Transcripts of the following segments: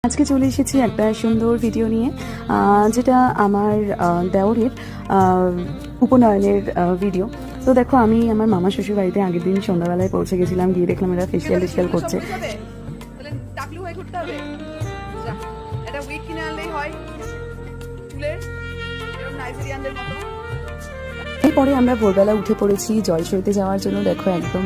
আজকে চলে এসেছি একটা সুন্দর ভিডিও নিয়ে, যেটা আমার দেওরের উপনয়নের ভিডিও। তো দেখো, আমি আমার মামা শ্বশুর বাড়িতে আগের দিন সন্ধ্যাবেলায় পৌঁছে গেছিলাম। গিয়ে দেখলাম এরা ফেসিয়াল করছে। এরপরে আমরা ভোরবেলা উঠে পড়েছি জলসইতে যাওয়ার জন্য। দেখো, একদম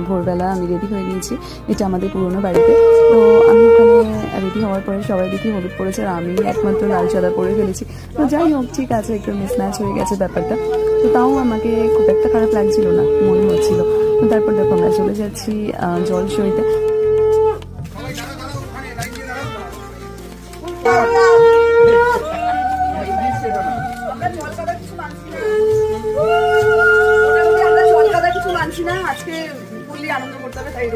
ভোরবেলা আমি রেডি হয়ে নিয়েছি। এটা আমাদের পুরোনো বাড়িতে। তো আমি ওখানে রেডি হওয়ার পরে সবাই দেখি হলুদ পড়েছে, আর আমি একমাত্র লাল সাদা পরে ফেলেছি। তো যাই হোক, ঠিক আছে, একটু মিসম্যাচ হয়ে গেছে ব্যাপারটা। তো তাও আমাকে খুব একটা খারাপ লাগছিল না, মনে হচ্ছিল। তো তারপর দেখো, আমরা চলে যাচ্ছি জলসইতে।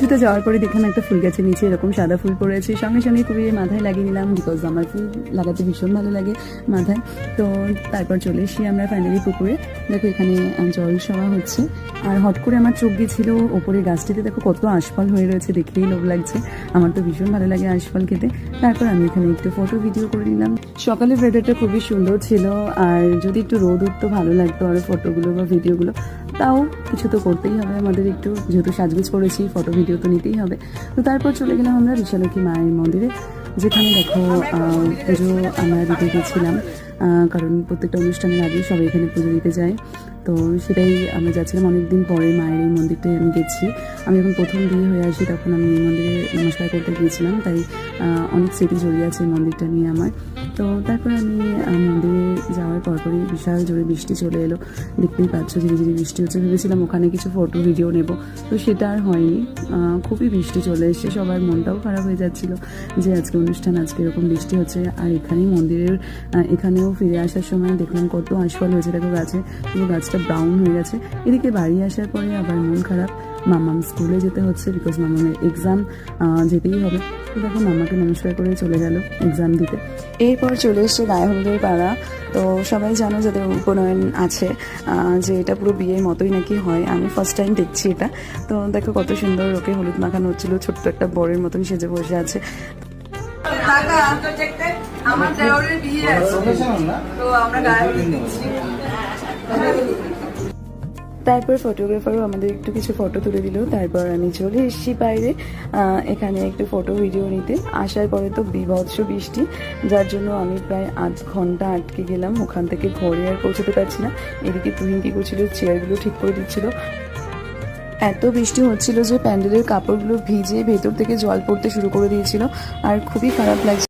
জুতো যাওয়ার পরে দেখলাম একটা ফুল গাছের নিচে এরকম সাদা ফুল পড়েছে। সঙ্গে সঙ্গে খুবই মাথায় লাগিয়ে নিলাম, বিকজ আমার ফুল লাগাতে ভীষণ ভালো লাগে মাথায়। তো তারপর চলে এসি আমরা ফাইনালি পুকুরে। দেখো, এখানে জল সওয়া হচ্ছে। আর হট করে আমার চোখ গিয়েছিল ওপরে গাছটিতে। দেখো কত আশফল হয়ে রয়েছে, দেখলেই লোভ লাগছে। আমার তো ভীষণ ভালো লাগে আশফল খেতে। তারপর আমি এখানে একটু ফটো ভিডিও করে নিলাম। সকালের ওয়েদারটা খুবই সুন্দর ছিল, আর যদি একটু রোদ উঠতো ভালো লাগতো আরও ফটোগুলো বা ভিডিওগুলো। তাও কিছু তো করতেই হবে আমাদের, একটু যেহেতু সাজগোজ করেছি, ফটো ভিডিও তো নিতেই হবে। তো তারপর চলে গেলাম আমরা বিশালক্ষী মায়ের মন্দিরে, যেখানে দেখো পুজো আমরা দিতে গেছিলাম। কারণ প্রত্যেকটা অনুষ্ঠানের আগে সবাই এখানে পুজো দিতে যায়। তো সেটাই আমরা যাচ্ছিলাম। অনেকদিন পরে মায়ের এই মন্দিরটায় আমি গেছি। আমি যখন প্রথম বিয়ে হয়ে আসি তখন আমি এই মন্দিরে নমস্কার করতে গিয়েছিলাম, তাই অনেক স্মৃতি জড়িয়ে আছে এই মন্দিরটা নিয়ে আমার। তো তারপরে আমি মন্দিরে যাওয়ার পরপরই বিশাল জোরে বৃষ্টি চলে এলো। দেখতেই পাচ্ছ, ধীরে ধীরে বৃষ্টি হচ্ছে। ভেবেছিলাম ওখানে কিছু ফটো ভিডিও নেব, তো সেটা আর হয়নি। খুবই বৃষ্টি চলে এসে সবার মনটাও খারাপ হয়ে যাচ্ছিলো যে আজকে অনুষ্ঠান, আজকে এরকম বৃষ্টি হচ্ছে। আর এখানেই মন্দিরের এখানেও ফিরে আসার সময় দেখলাম কত আশফল হয়েছে। দেখো গাছে, পুরো গাছটা ব্রাউন হয়ে গেছে। এদিকে বাড়ি আসার পরে আবার মন খারাপ, মামাম স্কুলে যেতে হচ্ছে, বিকজ মামামের এক্সাম, যেতেই হবে। তো দেখো, মামাকে নমস্কার করে চলে গেল এক্সাম দিতে। এরপর চলে এসছে গায়ে হলুদের পাড়া। তো সবাই জানো যাদের উপনয়ন আছে যে এটা পুরো বিয়ের মতোই নাকি হয়। আমি ফার্স্ট টাইম দেখছি এটা। তো দেখো কত সুন্দর ওকে হলুদ মাখানো হচ্ছিল, ছোট্ট একটা বরের মতন সেজে বসে আছে। আমার দেওরের বিয়ে আছে, তো আমরা গায়ে হলুদ দিচ্ছি। তারপর ফটোগ্রাফারও আমাদের একটু কিছু ফটো তুলে দিল। তারপর আমি চলে এসেছি বাইরে এখানে একটু ফটো ভিডিও নিতে। আসার পরে তো বিভৎস বৃষ্টি, যার জন্য আমি প্রায় 8 ঘন্টা আটকে গেলাম। ওখান থেকে ঘরে আর পৌঁছতে পারছি না। এদিকে তুহিন কি করছিল, চেয়ারগুলো ঠিক করে দিচ্ছিল। এত বৃষ্টি হচ্ছিল যে প্যান্ডেলের কাপড়গুলো ভিজে ভেতর থেকে জল পড়তে শুরু করে দিয়েছিল, আর খুবই খারাপ লাগছে।